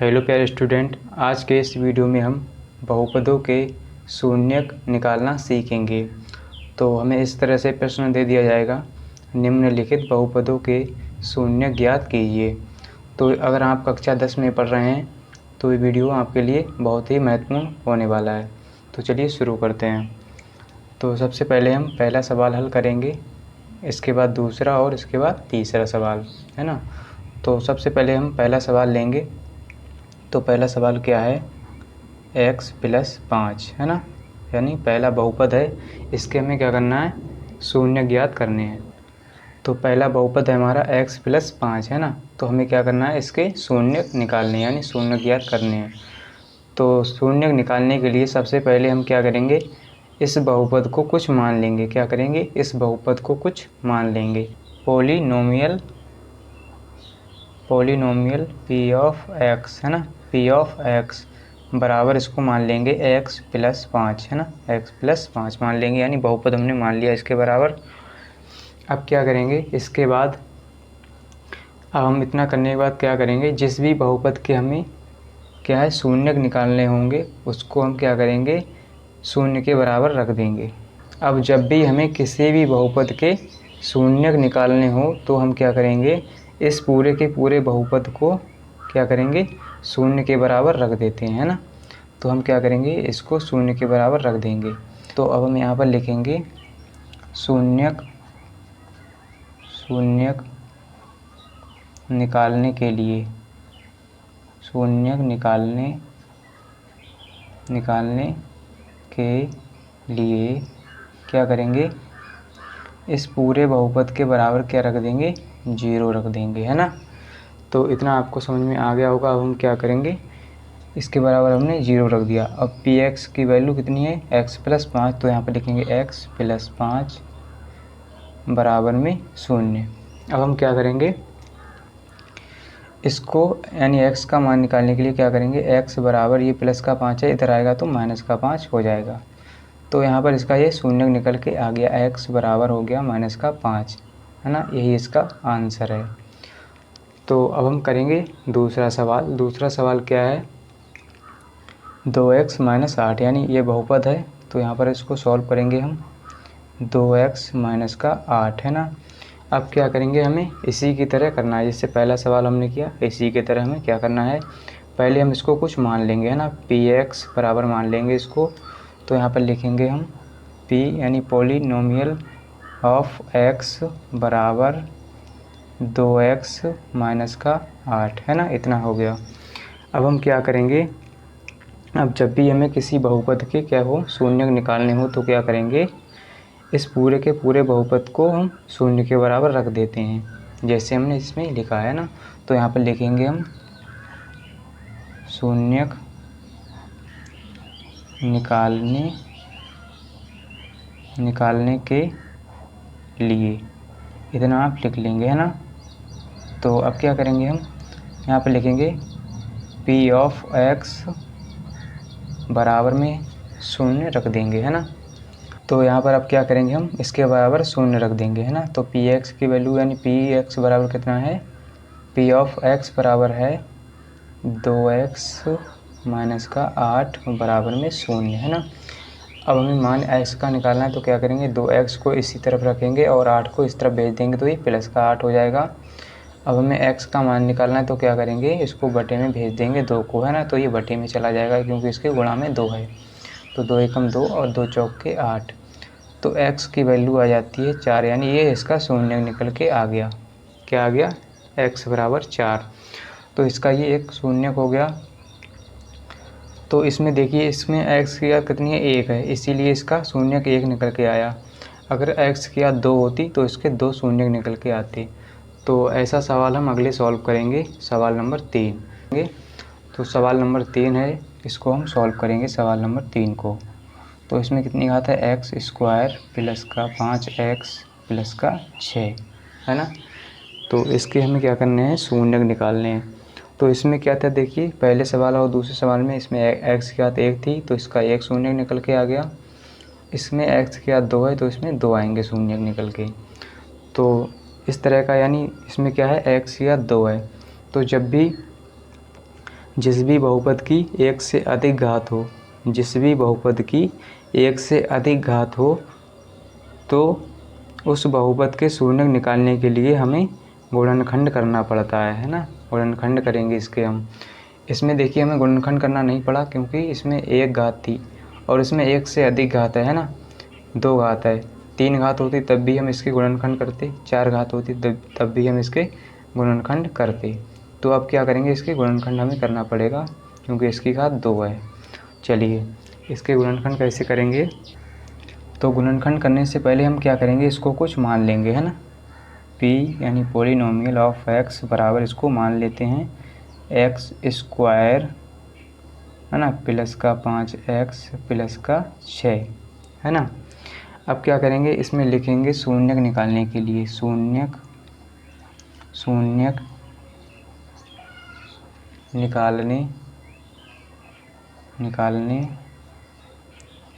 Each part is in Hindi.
हेलो प्यारे स्टूडेंट, आज के इस वीडियो में हम बहुपदों के शून्यक निकालना सीखेंगे। तो हमें इस तरह से प्रश्न दे दिया जाएगा, निम्नलिखित बहुपदों के शून्यक ज्ञात कीजिए। तो अगर आप कक्षा 10 में पढ़ रहे हैं तो ये वीडियो आपके लिए बहुत ही महत्वपूर्ण होने वाला है। तो चलिए शुरू करते हैं। तो सबसे पहले हम पहला सवाल हल करेंगे, इसके बाद दूसरा और इसके बाद तीसरा सवाल, है ना। तो सबसे पहले हम पहला सवाल लेंगे। तो पहला सवाल क्या है, x + 5, है ना, यानी पहला बहुपद है, इसके हमें क्या करना है, शून्य ज्ञात करने हैं। तो पहला बहुपद है हमारा x + 5, है ना। तो हमें क्या करना है, इसके शून्य निकालने यानी शून्य ज्ञात करने हैं। तो शून्य निकालने के लिए सबसे पहले हम क्या करेंगे, इस बहुपद को कुछ मान लेंगे। क्या करेंगे, इस बहुपद को कुछ मान लेंगे। पोलिनोमियल p(x), है ना, p(x) बराबर इसको मान लेंगे x + 5, है ना, x + 5 मान लेंगे, यानी बहुपद हमने मान लिया इसके बराबर। अब क्या करेंगे, इसके बाद अब हम इतना करने के बाद क्या करेंगे, जिस भी बहुपद के हमें क्या है शून्यक निकालने होंगे उसको हम क्या करेंगे, शून्य के बराबर रख देंगे। अब जब भी हमें किसी भी बहुपद के शून्यक निकालने हो तो हम क्या करेंगे, इस पूरे के पूरे बहुपद को क्या करेंगे, शून्य के बराबर रख देते हैं, है ना। तो हम क्या करेंगे, इसको शून्य के बराबर रख देंगे। तो अब हम यहाँ पर लिखेंगे शून्यक निकालने के लिए, शून्यक निकालने के लिए क्या करेंगे, इस पूरे बहुपद के बराबर क्या रख देंगे, 0 रख देंगे, है ना। तो इतना आपको समझ में आ गया होगा। अब हम क्या करेंगे, इसके बराबर हमने 0 रख दिया। अब px की वैल्यू कितनी है, x + 5, तो यहाँ पर लिखेंगे x + 5 बराबर में 0। अब हम क्या करेंगे, इसको यानी x का मान निकालने के लिए क्या करेंगे, x बराबर ये +5 है, इधर आएगा तो -5 हो जाएगा। तो यहाँ पर इसका ये शून्य निकल के आ गया, x बराबर हो गया -5, है ना, यही इसका आंसर है। तो अब हम करेंगे दूसरा सवाल। दूसरा सवाल क्या है, 2x - 8, यानी ये बहुपद है। तो यहाँ पर इसको सॉल्व करेंगे हम, 2x - 8, है ना। अब क्या करेंगे, हमें इसी की तरह करना है, जिससे पहला सवाल हमने किया, इसी की तरह हमें क्या करना है, पहले हम इसको कुछ मान लेंगे, है ना, px बराबर मान लेंगे इसको। तो यहाँ पर लिखेंगे हम p यानी पोलिनोमियल ऑफ x बराबर 2x - 8, है ना, इतना हो गया। अब हम क्या करेंगे, अब जब भी हमें किसी बहुपद के क्या हो शून्य निकालने हो तो क्या करेंगे, इस पूरे के पूरे बहुपद को हम शून्य के बराबर रख देते हैं, जैसे हमने इसमें लिखा है ना। तो यहाँ पर लिखेंगे हम शून्यक निकालने के लिए, इतना आप लिख लेंगे, है ना। तो अब क्या करेंगे, हम यहाँ पर लिखेंगे p(x) बराबर में 0 रख देंगे, है ना। तो यहाँ पर अब क्या करेंगे, हम इसके बराबर 0 रख देंगे, है ना। तो px की वैल्यू यानी px बराबर कितना है, p(x) बराबर है 2x - 8 बराबर में 0, है ना। अब हमें मान x का निकालना है, तो क्या करेंगे, 2x को इसी तरफ रखेंगे और 8 को इस तरफ भेज देंगे, तो ये +8 हो जाएगा। अब हमें x का मान निकालना है, तो क्या करेंगे, इसको बटे में भेज देंगे 2 को, है ना। तो ये बटे में चला जाएगा क्योंकि इसके गुणा में 2 है। तो 2 एकम 2 और 2 चौके 8। तो x की वैल्यू आ जाती है 4, यानी ये इसका शून्य निकल के आ गया। क्या आ गया, x बराबर 4। तो इसका ये एक शून्य हो गया। तो इसमें देखिए, इसमें x की याद कितनी है, 1 है, इसीलिए इसका शून्य 1 निकल के आया। अगर x की याद 2 होती तो इसके 2 शून्य निकल के आते। तो ऐसा सवाल हम अगले सॉल्व करेंगे, सवाल नंबर 3। तो सवाल नंबर 3 है, इसको हम सॉल्व करेंगे सवाल नंबर 3 को। तो इसमें कितनी घात है, x² + 5x + 6, है ना। तो इसके हमें क्या करने हैं, शून्य निकालने हैं। तो इसमें क्या था, देखिए पहले सवाल और दूसरे सवाल में इसमें x की घात 1 थी, तो इसका 1 शून्य निकल के आ गया। इसमें x की घात 2 है, तो इसमें 2 आएंगे शून्य निकल के। तो इस तरह का, यानी इसमें क्या है, x की घात 2 है। तो जब भी जिस भी बहुपद की एक से अधिक घात हो, जिस भी बहुपद की एक से अधिक घात हो तो उस बहुपद के शून्य निकालने के लिए हमें गुणनखंड करना पड़ता है ना। गुणनखंड करेंगे इसके हम। इसमें देखिए हमें गुणनखंड करना नहीं पड़ा क्योंकि इसमें एक घात थी और इसमें एक से अधिक घात है ना, 2 घात है। 3 घात होती तब भी हम इसके गुणनखंड करते, 4 घात होती तब भी हम इसके गुणनखंड करते। तो अब क्या करेंगे, इसके गुणनखंड हमें करना पड़ेगा क्योंकि इसकी घात 2 है। चलिए इसके गुणनखंड कैसे करेंगे। तो गुणनखंड करने से पहले हम क्या करेंगे, इसको कुछ मान लेंगे है ना। p यानी पॉलिनोमियल ऑफ x बराबर इसको मान लेते हैं x स्क्वायर है ना प्लस का 5x प्लस का 6 है ना। अब क्या करेंगे, इसमें लिखेंगे शून्यक निकालने के लिए, शून्यक निकालने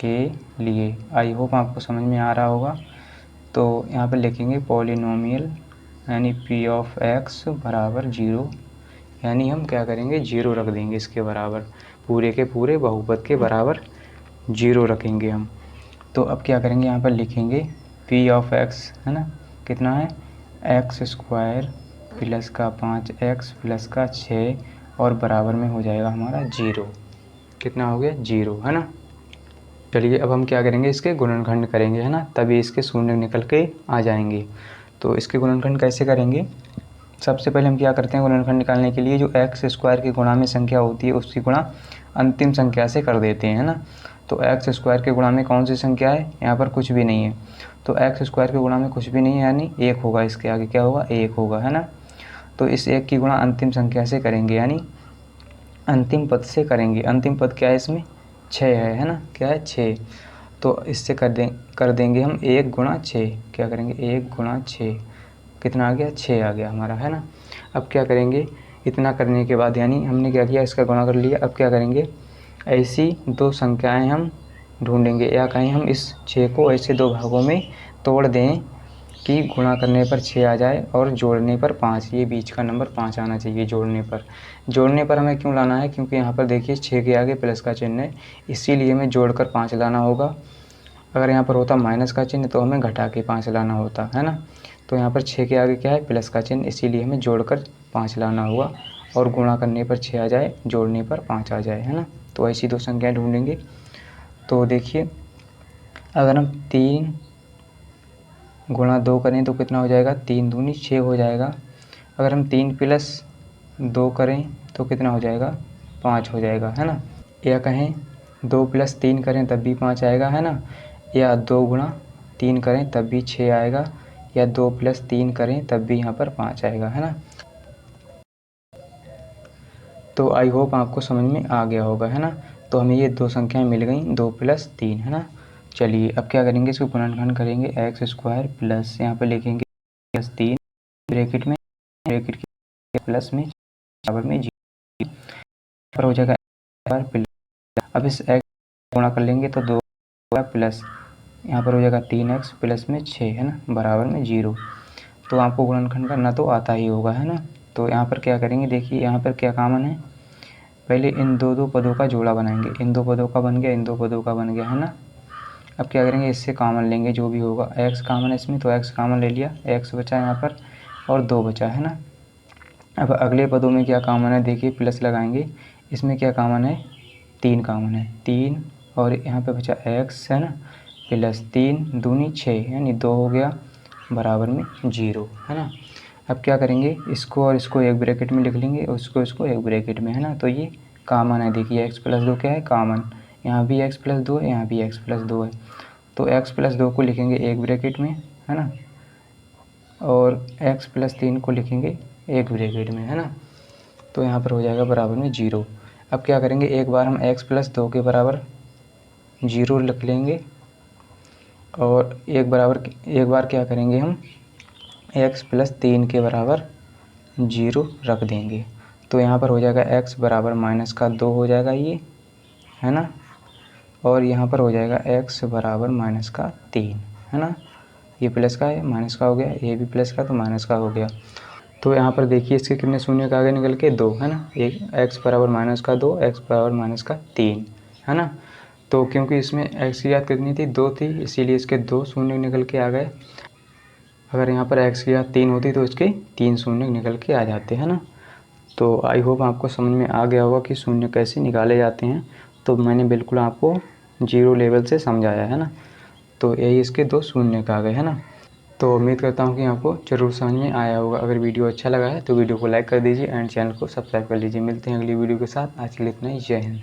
के लिए। आई होप आपको समझ में आ रहा होगा। तो यहाँ पर लिखेंगे पॉलिनोमियल यानी p ऑफ x बराबर 0, यानी हम क्या करेंगे 0 रख देंगे इसके बराबर, पूरे के पूरे बहुपद के बराबर 0 रखेंगे हम। तो अब क्या करेंगे, यहाँ पर लिखेंगे p ऑफ x है ना, कितना है x स्क्वायर प्लस का 5x प्लस का 6 और बराबर में हो जाएगा हमारा 0। कितना हो गया 0 है ना। चलिए अब हम क्या करेंगे, इसके गुणनखंड करेंगे है ना, तभी इसके शून्य निकल के आ जाएंगे। तो इसके गुणनखंड कैसे करेंगे, सबसे पहले हम क्या करते हैं गुणनखंड निकालने के लिए जो एक्स स्क्वायर की गुणा में संख्या होती है उसकी गुणा अंतिम संख्या से कर देते हैं है ना। तो एक्स स्क्वायर के गुणा में कौन सी संख्या है, यहाँ पर कुछ भी नहीं है। तो एक्स स्क्वायर के गुणा में कुछ भी नहीं है यानी 1 होगा, इसके आगे क्या होगा 1 होगा है ना। तो इस 1 की गुणा अंतिम संख्या से करेंगे यानी अंतिम पद से करेंगे। अंतिम पद क्या है इसमें 6 है ना, क्या है 6। तो इससे कर देंगे हम 1 गुणा 6, क्या करेंगे 1 गुणा 6, कितना आ गया 6 आ गया हमारा है ना। अब क्या करेंगे, इतना करने के बाद यानी हमने क्या किया इसका गुणा कर लिया। अब क्या करेंगे, ऐसी 2 संख्याएं हम ढूंढेंगे या कहीं हम इस 6 को ऐसे 2 भागों में तोड़ दें कि गुणा करने पर 6 आ जाए और जोड़ने पर 5, ये बीच का नंबर 5 आना चाहिए जोड़ने पर हमें क्यों लाना है, क्योंकि यहाँ पर देखिए 6 के आगे प्लस का चिन्ह है, इसीलिए हमें जोड़कर 5 लाना होगा। अगर यहाँ पर होता माइनस का चिन्ह तो हमें घटा के 5 लाना होता है ना। तो यहाँ पर 6 के आगे क्या है प्लस का चिन्ह, इसीलिए हमें जोड़कर 5 लाना होगा और गुणा करने पर 6 आ जाए, जोड़ने पर 5 आ जाए है ना। तो ऐसी 2 संख्याएं ढूंढेंगे। तो देखिए अगर हम 3 गुणा 2 करें तो कितना हो जाएगा, 3 दूनी 6 हो जाएगा। अगर हम 3 प्लस 2 करें तो कितना हो जाएगा 5 हो जाएगा है ना। या कहें 2 प्लस 3 करें तब भी 5 आएगा है ना। या 2 गुणा 3 करें तब भी 6 आएगा, या 2 प्लस 3 करें तब भी यहाँ पर 5 आएगा है ना। तो आई होप आपको समझ में आ गया होगा है ना। तो हमें ये 2 संख्याएं मिल गई 2 प्लस 3 है ना। चलिए अब क्या करेंगे, इसको गुणनखंड करेंगे एक्स स्क्वायर प्लस यहाँ पर लिखेंगे प्लस 3 ब्रैकेट के प्लस में बराबर में 0 पर हो जाएगा प्लस। अब इस एक्स गुणा कर लेंगे तो 2 प्लस यहाँ पर हो जाएगा 3x प्लस में 6 है ना बराबर में 0। तो आपको गुणनखंड करना तो आता ही होगा है ना। तो यहाँ पर क्या करेंगे, देखिए यहाँ पर क्या कॉमन है, पहले इन दो पदों का जोड़ा बनाएंगे, इन 2 पदों का बन गया, इन 2 पदों का बन गया है ना। अब क्या करेंगे, इससे कॉमन लेंगे जो भी होगा, x कॉमन है इसमें तो x कॉमन ले लिया, x बचा यहाँ पर और 2 बचा है ना। अब अगले पदों में क्या कॉमन है, देखिए प्लस लगाएंगे, इसमें क्या कॉमन है 3 कॉमन है, 3 और यहाँ पे बचा x है ना प्लस 3 दूनी 6 यानी 2 हो गया बराबर में 0 है ना। अब क्या करेंगे, इसको और इसको एक ब्रैकेट में लिख लेंगे और इसको एक ब्रैकेट में है ना। तो ये कॉमन है, देखिए x प्लस 2 क्या है कॉमन, यहाँ भी x प्लस 2 है, यहाँ भी x प्लस 2 है। तो x प्लस 2 को लिखेंगे एक ब्रैकेट में है ना और x प्लस 3 को लिखेंगे एक ब्रैकेट में है ना। तो यहाँ पर हो जाएगा बराबर में 0। अब क्या करेंगे, एक बार हम x प्लस 2 के बराबर 0 लिख लेंगे और एक बार क्या करेंगे हम x प्लस 3 के बराबर 0 रख देंगे। तो यहाँ पर हो जाएगा x बराबर माइनस का 2 हो जाएगा ये है ना, और यहाँ पर हो जाएगा x बराबर माइनस का 3 है ना। ये प्लस का है माइनस का हो गया, ये भी प्लस का तो माइनस का हो गया। तो यहाँ पर देखिए इसके कितने शून्य का आगे निकल के 2 है ना, एक x बराबर -2 x बराबर -3 है ना। तो क्योंकि इसमें x की घात कितनी थी 2 थी, इसीलिए इसके 2 शून्य निकल के आ गए। अगर यहाँ पर x की घात 3 होती तो इसके 3 शून्य निकल के आ जाते है ना। तो आई होप आपको समझ में आ गया होगा कि शून्य कैसे निकाले जाते हैं। तो मैंने बिल्कुल आपको 0 लेवल से समझाया है ना। तो यही इसके 2 शून्य का आ गए है ना। तो उम्मीद करता हूँ कि आपको ज़रूर समझ में आया होगा। अगर वीडियो अच्छा लगा है तो वीडियो को लाइक कर दीजिए एंड चैनल को सब्सक्राइब कर लीजिए। मिलते हैं अगली वीडियो के साथ। आज के लिए इतना ही। जय हिंद।